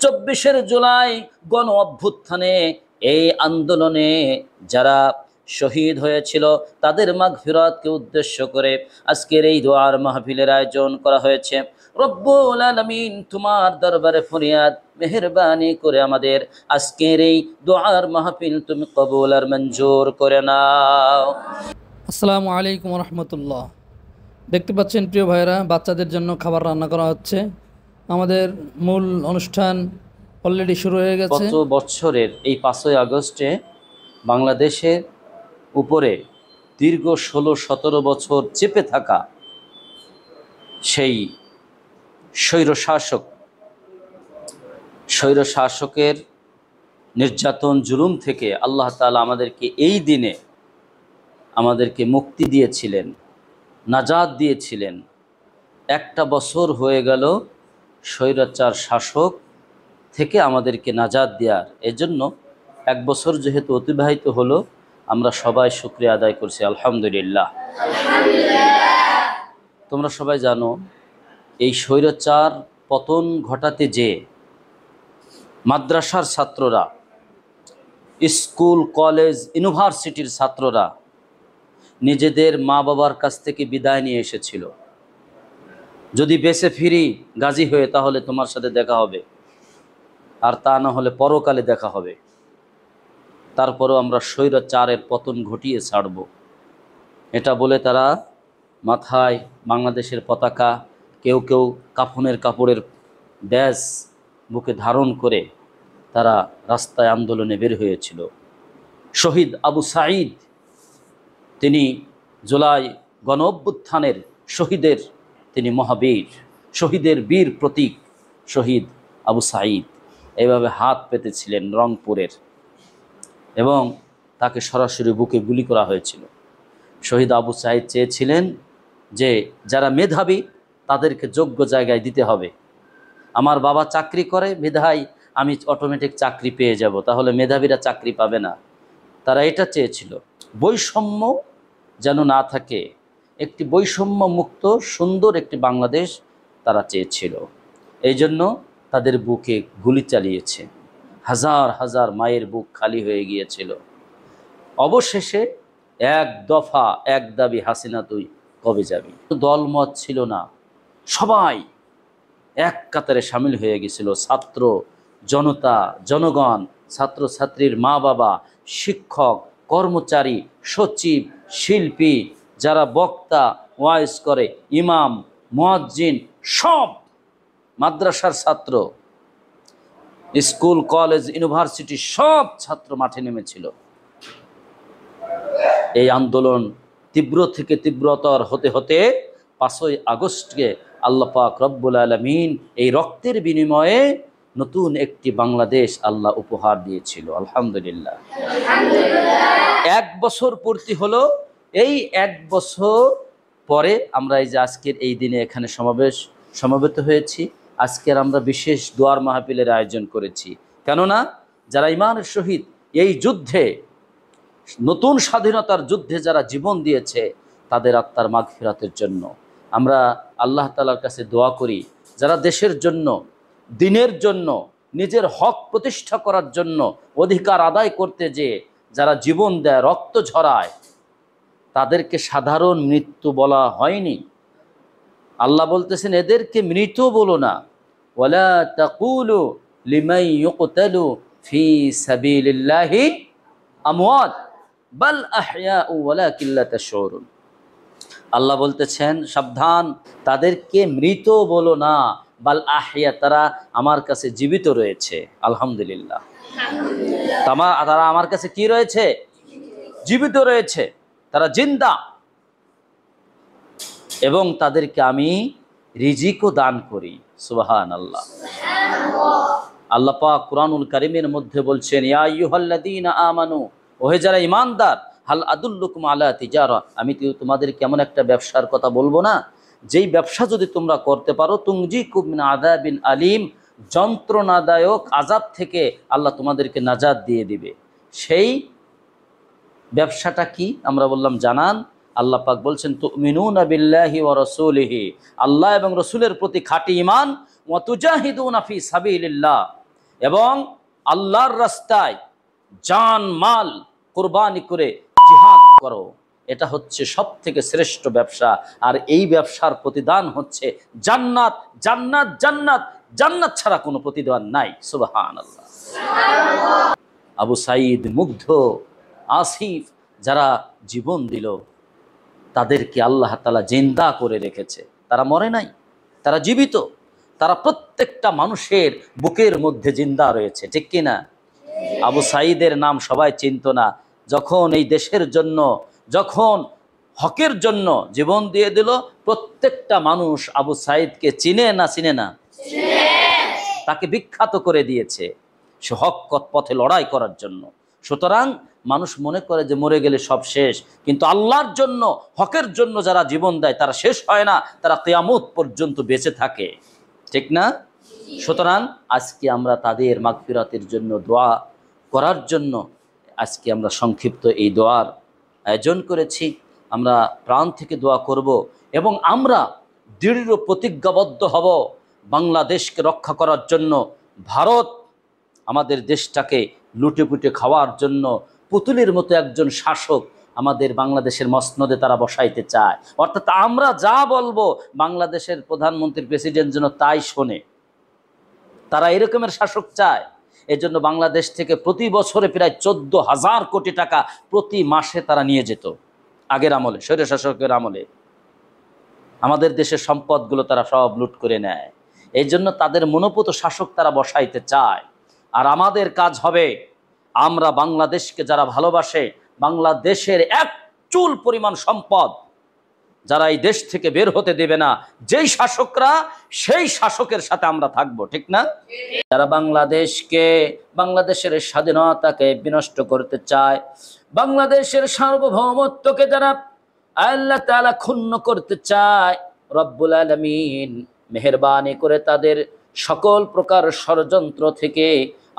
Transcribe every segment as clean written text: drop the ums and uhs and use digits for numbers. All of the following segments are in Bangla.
24 জুলাই গণ অভ্যুত্থানে এই আন্দোলনে যারা শহীদ হয়েছিল তাদের মাগফিরাতকে উদ্দেশ্য করে আজকের এই দোয়ার মাহফিলের আয়োজন করা হয়েছে। রব্বুল আলামিন তোমার দরবারে ফরিয়াদ, মেহেরবানি করে আমাদের আজকের এই দোয়ার মাহফিল তুমি কবুল আর মঞ্জুর করে নাও। আসসালামু আলাইকুম রহমতুল্লাহ। দেখতে পাচ্ছেন প্রিয় ভাইরা, বাচ্চাদের জন্য খাবার রান্না করা হচ্ছে। আমাদের মূল অনুষ্ঠান অলরেডি শুরু হয়ে গেছে। গত বছরের এই 5ই আগস্টে বাংলাদেশের উপরে দীর্ঘ 16-17 বছর চেপে থাকা সেই স্বৈরশাসকের নির্যাতন জুলুম থেকে আল্লাহ তাআলা আমাদেরকে এই দিনে আমাদেরকে মুক্তি দিয়েছিলেন, নাজাত দিয়েছিলেন। একটা বছর হয়ে গেল স্বৈরাচার শাসক থেকে আমাদেরকে নাজাত দেওয়ার। এজন্য এক বছর যেহেতু অতিবাহিত হলো, আমরা সবাই শুকরিয়া আদায় করছি আলহামদুলিল্লাহ। তোমরা সবাই জানো এই স্বৈরাচার পতন ঘটাতে যে মাদ্রাসার ছাত্ররা, স্কুল কলেজ ইউনিভার্সিটির ছাত্ররা নিজেদের মা বাবার কাছ থেকে বিদায় নিয়ে এসেছিল, যদি বেঁচে ফিরি গাজী হয়ে তাহলে তোমার সাথে দেখা হবে, আর তা না হলে পরকালে দেখা হবে। তারপরেও আমরা স্বৈরাচারের পতন ঘটিয়ে ছাড়ব, এটা বলে তারা মাথায় বাংলাদেশের পতাকা, কেউ কেউ কাফনের কাপড়ের ব্যাজ বুকে ধারণ করে তারা রাস্তায় আন্দোলনে বের হয়েছিল। শহীদ আবু সাঈদ, তিনি জুলাই গণ অভ্যুত্থানের শহীদের তিনি মহাবীর, শহীদের বীর প্রতীক শহীদ আবু সাঈদ। এইভাবে হাত পেতেছিলেন রংপুরের, এবং তাকে সরাসরি বুকে গুলি করা হয়েছিল। শহীদ আবু সাঈদ চেয়েছিলেন যে যারা মেধাবী তাদেরকে যোগ্য জায়গায় দিতে হবে। আমার বাবা চাকরি করে বিধায় আমি অটোমেটিক চাকরি পেয়ে যাব, তাহলে মেধাবীরা চাকরি পাবে না। তারা এটা চেয়েছিল, বৈষম্য যেন না থাকে, একটি বৈষম্য মুক্ত সুন্দর একটি বাংলাদেশ তারা চেয়েছিল। এই জন্য তাদের বুকে গুলি চালিয়েছে, হাজার হাজার মায়ের বুক খালি হয়ে গিয়েছিল। অবশেষে এক দফা এক দাবি, হাসিনা তুই কবে যাবি। দলমত ছিল না, সবাই এক কাতারে সামিল হয়ে গেছিল। ছাত্র জনতা, জনগণ, ছাত্রছাত্রীর মা বাবা, শিক্ষক, কর্মচারী, সচিব, শিল্পী, যারা বক্তা ওয়াইজ করে, ইমাম, মুয়াজ্জিন, সব মাদ্রাসার ছাত্র, স্কুল কলেজ ইউনিভার্সিটি সব ছাত্র মাঠে নেমেছিল। এই আন্দোলন তীব্র থেকে তীব্রতর হতে হতে 5ই আগস্টকে আল্লাহ পাক রব্বুল আলামিন এই রক্তের বিনিময়ে নতুন একটি বাংলাদেশ আল্লাহ উপহার দিয়েছিল আলহামদুলিল্লাহ। 1 বছর পূর্তি হলো। এই 1 বছর পরে আমরা এই যে আজকের এই দিনে এখানে সমবেত হয়েছি। আজকের আমরা বিশেষ দোয়ার মাহফিলের আয়োজন করেছি, কেননা যারা ঈমানের সহিত এই যুদ্ধে, নতুন স্বাধীনতার যুদ্ধে যারা জীবন দিয়েছে তাদের আত্মার মাগফিরাতের জন্য আমরা আল্লাহ তাআলার কাছে দোয়া করি। যারা দেশের জন্য, দিনের জন্য, নিজের হক প্রতিষ্ঠা করার জন্য, অধিকার আদায় করতে যে যারা জীবন দেয়, রক্ত ঝরায়, তাদেরকে সাধারণ মৃত্যু বলা হয়নি। আল্লাহ বলতেছেন এদেরকে মৃত বলো না, ওয়ালা তাকুলু লিমান ইউকতালু ফি সাবিলিল্লাহি আমওয়াত বাল আহইয়াউ ওয়ালাকিন লা তাশউরুন। আল্লাহ বলতেছেন সাবধান, তাদেরকে মৃত বলো না, বাল আহইয়া, তারা আমার কাছে জীবিত রয়েছে। আলহামদুলিল্লাহ, তারা আমার কাছে কি রয়েছে? জীবিত রয়েছে, তারা জিন্দা, এবং তাদেরকে আমি রিজিকও দান করি। সুবহানাল্লাহ। আল্লাহ পাক কুরআনুল কারীমের মধ্যে বলছেন, ইয়া আইয়ুহাল্লাযীনা আমানু, ওহে যারা ঈমানদার, হাল আদুল্লুকুম আলা তিজারা, আমি তোমাদের কেমন একটা ব্যবসার কথা বলবো না, যেই ব্যবসা যদি তোমরা করতে পারো, তুনজিকুম মিন আযাবিন আলীম, যন্ত্রণাদায়ক আযাব থেকে আল্লাহ তোমাদেরকে নাজাত দিয়ে দিবে। সেই ব্যবসাটা কি? আমরা বললাম জানান। আল্লাহ পাক বলছেন, তুমিনুনা বিল্লাহি ওয়া রাসূলিহি, আল্লাহ এবং রসুলের প্রতি খাঁটি ঈমান, ওয়া তুজাহিদুনা ফি সাবিলিল্লাহ, এবং আল্লাহর রাস্তায় জান মাল কুরবানি করে জিহাদ করো। এটা হচ্ছে সব থেকে শ্রেষ্ঠ ব্যবসা। আর এই ব্যবসার প্রতিদান হচ্ছে জান্নাত, জান্নাত, জান্নাত, জান্নাত ছাড়া কোনো প্রতিদান নাই। সুবহানাল্লাহ। আবু সাঈদ, মুগ্ধ, আসিফ যারা জীবন দিল, তাদেরকে আল্লাহ তাআলা জিন্দা করে রেখেছে। তারা মরে নাই, তারা জীবিত। তারা প্রত্যেকটা মানুষের বুকের মধ্যে জিন্দা রয়েছে, ঠিক কিনা? আবু সাঈদের নাম সবাই চিনত না। যখন এই দেশের জন্য, যখন হকের জন্য জীবন দিয়ে দিল, প্রত্যেকটা মানুষ আবু সাঈদকে চিনে না চিনে না? তাকে বিখ্যাত করে দিয়েছে সে হক পথে লড়াই করার জন্য। সুতরাং মানুষ মনে করে যে মরে গেলে সব শেষ, কিন্তু আল্লাহর জন্য, হকের জন্য যারা জীবন দেয় তারা শেষ হয় না, তারা কিয়ামত পর্যন্ত বেঁচে থাকে, ঠিক না? সুতরাং আজকে আমরা তাদের মাগফিরাতের জন্য দোয়া করার জন্য আজকে আমরা সংক্ষিপ্ত এই দোয়ার আয়োজন করেছি। আমরা প্রাণ থেকে দোয়া করব এবং আমরা দৃঢ় প্রতিজ্ঞাবদ্ধ হব বাংলাদেশকে রক্ষা করার জন্য। ভারত আমাদের দেশটাকে লুটেপুটে খাওয়ার জন্য পুতুলের মতো একজন শাসক আমাদের বাংলাদেশের মসনদে তারা বসাইতে চায়। অর্থাৎ আমরা যা বলবো বাংলাদেশের প্রধানমন্ত্রী, প্রেসিডেন্ট যেন তাই শোনে। তারা এরকমের শাসক চায়। এজন্য বাংলাদেশ থেকে প্রতি বছরে প্রায় 14,000 কোটি টাকা প্রতি মাসে তারা নিয়ে যেত। আগের আমলে, স্বৈরশাসকের আমলে আমাদের দেশের সম্পদগুলো তারা সব লুট করে নেয়। এই জন্য তাদের মনোপুত শাসক তারা বসাইতে চায়। আর আমাদের কাজ হবে, আমরা বাংলাদেশকে যারা ভালোবাসে, বাংলাদেশের এক চুল পরিমাণ সম্পদ যারা এই দেশ থেকে বের হতে দেবে না, যেই শাসকরা, সেই শাসকের সাথে আমরা থাকবো, ঠিক না? যারা বাংলাদেশকে, বাংলাদেশের স্বাধীনতাকে বিনষ্ট করতে চায়, বাংলাদেশের সার্বভৌমত্বকে যারা আল্লাহ তাআলা ক্ষুণ্ণ করতে চায়, রব্বুল আলামিন মেহেরবানি করে তাদের সকল প্রকার ষড়যন্ত্র থেকে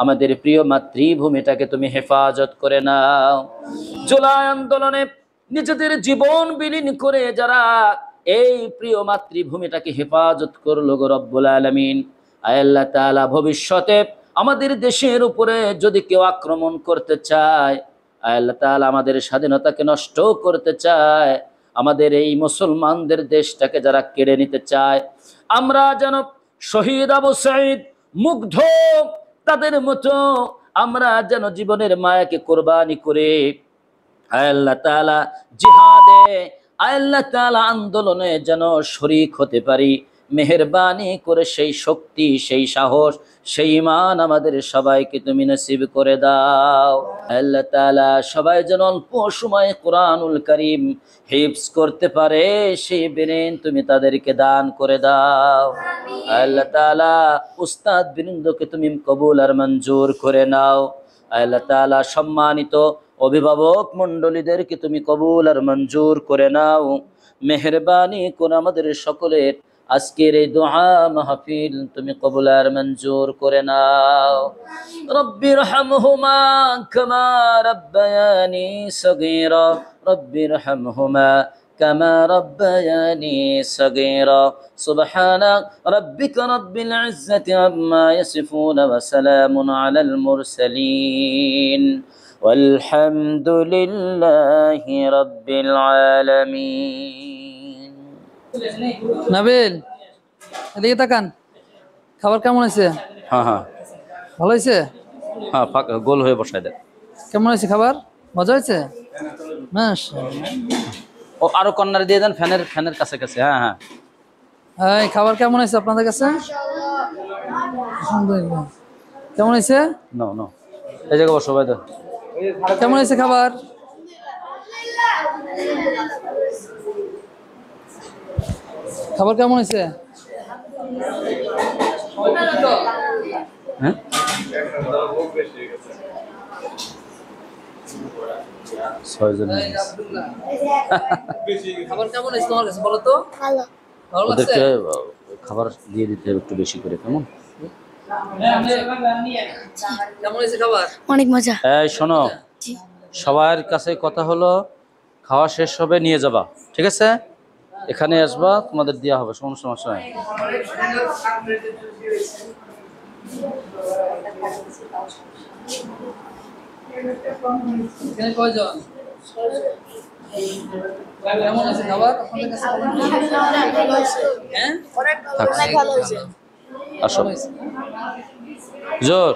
আমাদের প্রিয় মাতৃভূমিটাকে তুমি হেফাজত করে নাও। জুলাই আন্দোলনে নিজেদের জীবন বিলীন করে যারা এই প্রিয় মাতৃভূমিটাকে হেফাজত করলো গো রব্বুল আলামিন, আল্লাহ তাআলা ভবিষ্যতে আমাদের দেশের উপরে যদি কেউ আক্রমণ করতে চায়, আল্লাহ তাআলা আমাদের স্বাধীনতাকে নষ্ট করতে চায়, আমাদের এই মুসলমানদের দেশটাকে যারা কেড়ে নিতে চায়, আমরা যেন শহীদ আবু সাঈদ, মুগ্ধ তাদের মতো আমরা যেন জীবনের মায়াকে কোরবানি করে আল্লাহ তাআলা জিহাদে, আল্লাহ তাআলা আন্দোলনে যেন শরীক হতে পারি। মেহেরবানি করে সেই শক্তি, সেই সাহস, সেই ঈমান আমাদের সবাইকে তুমি নসিব করে দাও। আল্লাহ তাআলা সবাই যেন অল্প সময়ে কোরআনুল কারীম হিফজ করতে পারে, সেই ব্রেন তুমি তাদেরকে দান করে দাও। আল্লাহ তাআলা উস্তাদ বৃন্দকে তুমি কবুল আর মঞ্জুর করে নাও। আল্লাহ তাআলা সম্মানিত অভিভাবক মণ্ডলীদেরকে তুমি কবুল আর মঞ্জুর করে নাও। মেহেরবানি করে আমাদের সকলের আজকের এই দোয়া মাহফিল তুমি কবুল আর মঞ্জুর করে নাও। রব্বিরহামহুমা কামা রাব্বায়ানি সগীরা, রব্বিরহামহুমা কামা রাব্বায়ানি সগীরা। সুবহানা রাব্বিকা রাব্বিল ইজ্জাতি আম্মা ইয়াসিফুন ওয়া সালামুন আলাল মুরসালিন والحمد لله رب العالمين। নাবিল, এদিকে তাকান। খাবার কেমন হয়েছে? হ্যাঁ হ্যাঁ, ভালো হয়েছে? হ্যাঁ, গোল হয়ে বসায় দেন। কেমন হয়েছে খাবার? মজা হয়েছে? মাশাআল্লাহ। ও আরো কর্নারে দিয়ে দেন, ফ্যানের কাছে কাছে। হ্যাঁ হ্যাঁ। এই খাবার কেমন হয়েছে আপনাদের কাছে? আলহামদুলিল্লাহ। কেমন হয়েছে? নো নো, এই জায়গায় বসো ভাই। কেমন হয়েছে খাবার? খাবার কেমন হয়েছে? হ্যাঁ, খাবার কেমন হয়েছে তোমার কাছে বলো তো? ভালো। ভালো লাগছে? ওদেরকে খাবার দিয়ে দিতে একটু বেশি করে, কেমন? কেমন হয়েছে খাবার? অনেক মজা। এই শোনো, সবার কাছে কথা হলো, খাওয়া শেষ হবে নিয়ে যাবা, ঠিক আছে? এখানে আসবা, তোমাদের দেওয়া হবে, সমস্যা নাই। এখানে কয়জন? কেমন আছে খাবার আপনাদের কাছে? হ্যাঁ, আসো জোর